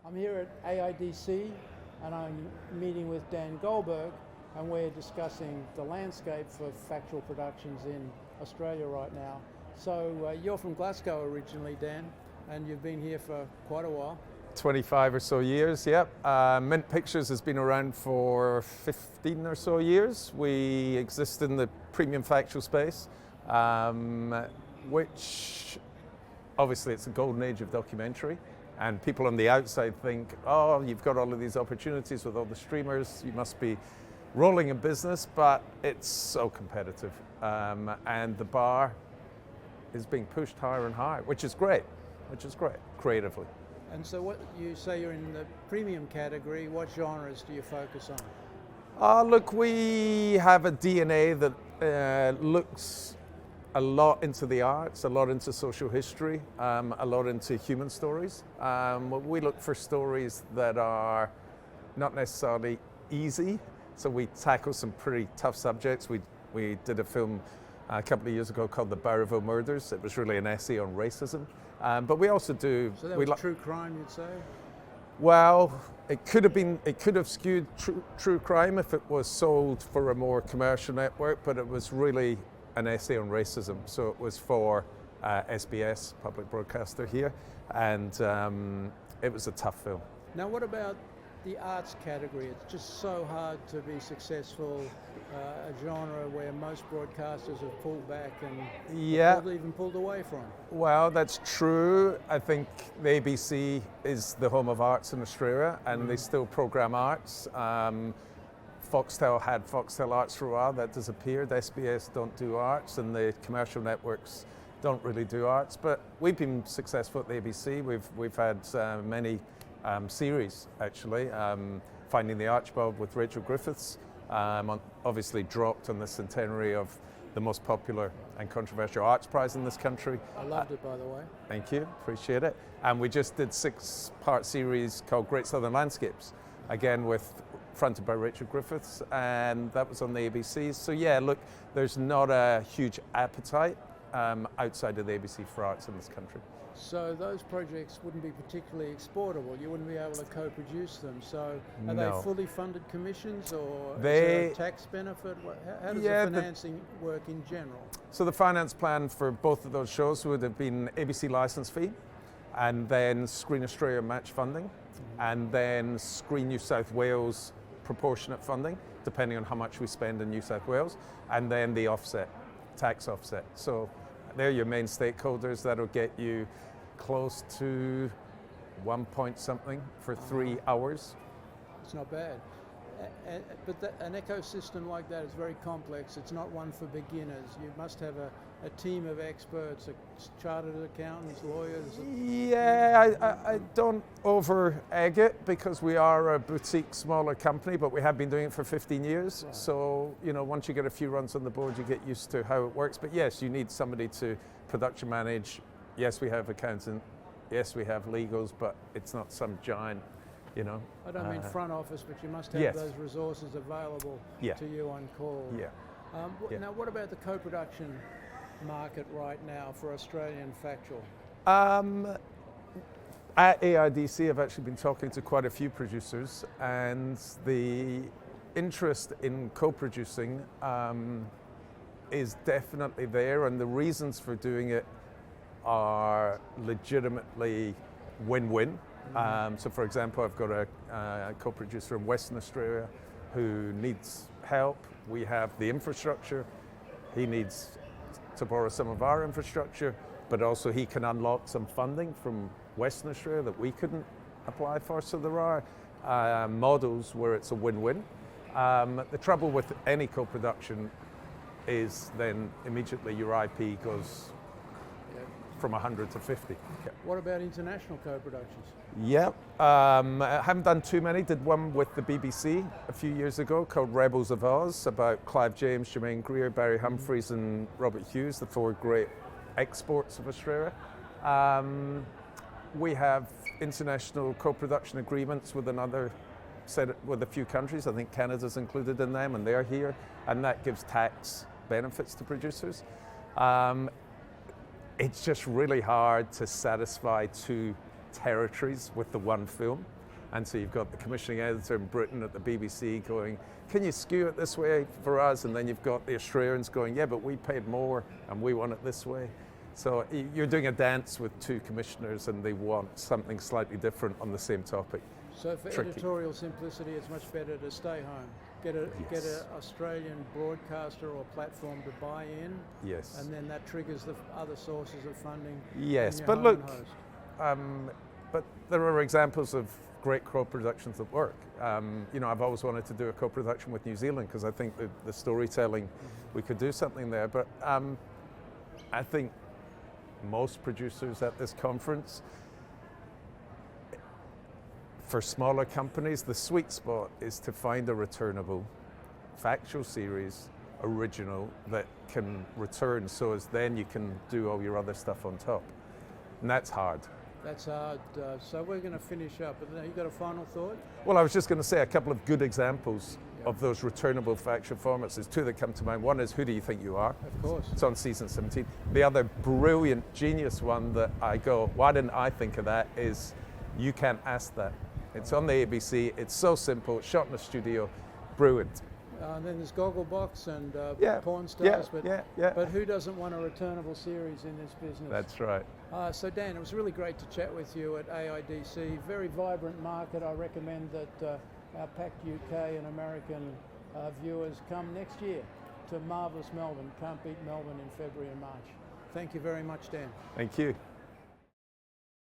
I'm here at AIDC and I'm meeting with Dan Goldberg, and we're discussing the landscape for factual productions in Australia right now. So you're from Glasgow originally, Dan, and you've been here for quite a while. 25 or so years, yep. Mint Pictures has been around for 15 or so years. We exist in the premium factual space, which obviously it's a golden age of documentary. And people on the outside think, oh, you've got all of these opportunities with all the streamers, you must be rolling in business, but it's so competitive. And the bar is being pushed higher and higher, which is great, creatively. And so what you say you're in the premium category, what genres do you focus on? Look, we have a DNA that looks a lot into the arts, a lot into social history, a lot into human stories. We look for stories that are not necessarily easy, so we tackle some pretty tough subjects. We did a film a couple of years ago called The Barrowville Murders. It was really an essay on racism. But we also do... So that was true crime, you'd say? Well, it could have skewed true crime if it was sold for a more commercial network, but it was really an essay on racism. So it was for SBS, public broadcaster here, and it was a tough film. Now what about the arts category? It's just so hard to be successful, a genre where most broadcasters have pulled back and even pulled away from. Well, that's true. I think the ABC is the home of arts in Australia, and they still program arts. Foxtel had Foxtel Arts for a while, that disappeared. SBS don't do arts, and the commercial networks don't really do arts. But we've been successful at the ABC. We've had many series, actually. Finding the Archibald with Rachel Griffiths, obviously dropped on the centenary of the most popular and controversial arts prize in this country. I loved it, by the way. Thank you, appreciate it. And we just did 6-part series called Great Southern Landscapes, again fronted by Rachel Griffiths, and that was on the ABC. So yeah, look, there's not a huge appetite outside of the ABC for arts in this country. So those projects wouldn't be particularly exportable. You wouldn't be able to co-produce them. So are they fully funded commissions, or is there a tax benefit? How does the financing work in general? So the finance plan for both of those shows would have been ABC license fee, and then Screen Australia match funding, and then Screen New South Wales proportionate funding, depending on how much we spend in New South Wales, and then the offset, tax offset. So they're your main stakeholders. That'll get you close to 1 point something for 3 hours. It's not bad. But an ecosystem like that is very complex. It's not one for beginners. You must have a team of experts, chartered accountants, lawyers. Yeah, I don't over egg it, because we are a boutique, smaller company, but we have been doing it for 15 years. Right. So, once you get a few runs on the board, you get used to how it works. But yes, you need somebody to production manage. Yes, we have accountant. Yes, we have legals, but it's not some giant, I don't mean front office, but you must have those resources available to you on call. Yeah. Now, what about the co-production market right now for Australian factual? At AIDC, I've actually been talking to quite a few producers, and the interest in co-producing is definitely there, and the reasons for doing it are legitimately win-win. So for example, I've got a co-producer in Western Australia who needs help. We have the infrastructure. He needs to borrow some of our infrastructure, but also he can unlock some funding from Western Australia that we couldn't apply for. So there are models where it's a win-win. The trouble with any co-production is then immediately your IP goes from 100 to 50. What about international co-productions? Yeah, I haven't done too many. Did one with the BBC a few years ago called Rebels of Oz, about Clive James, Germaine Greer, Barry Humphries and Robert Hughes, the 4 great exports of Australia. We have international co-production agreements with with a few countries. I think Canada's included in them, and they're here, and that gives tax benefits to producers. It's just really hard to satisfy 2 territories with the one film. And so you've got the commissioning editor in Britain at the BBC going, can you skew it this way for us? And then you've got the Australians going, yeah, but we paid more and we want it this way. So you're doing a dance with two commissioners and they want something slightly different on the same topic. So for editorial simplicity, it's much better to stay home. Get an Australian broadcaster or platform to buy in. Yes. And then that triggers the other sources of funding. Yes, but look, but there are examples of great co-productions that work. You know, I've always wanted to do a co-production with New Zealand because I think the storytelling, we could do something there. But I think most producers at this conference, for smaller companies, the sweet spot is to find a returnable, factual series, original, that can return so as then you can do all your other stuff on top. And that's hard. That's hard. So we're going to finish up. You got a final thought? Well, I was just going to say a couple of good examples of those returnable factual formats. There's two that come to mind. One is Who Do You Think You Are? Of course. It's on season 17. The other brilliant, genius one that I go, why didn't I think of that, is You Can't Ask That. It's on the ABC. It's so simple. It's shot in the studio. Brilliant. And then there's Gogglebox and Porn Stars, but who doesn't want a returnable series in this business? That's right. So Dan, it was really great to chat with you at AIDC. Very vibrant market. I recommend that our packed UK and American viewers come next year to marvellous Melbourne. Can't beat Melbourne in February and March. Thank you very much, Dan. Thank you.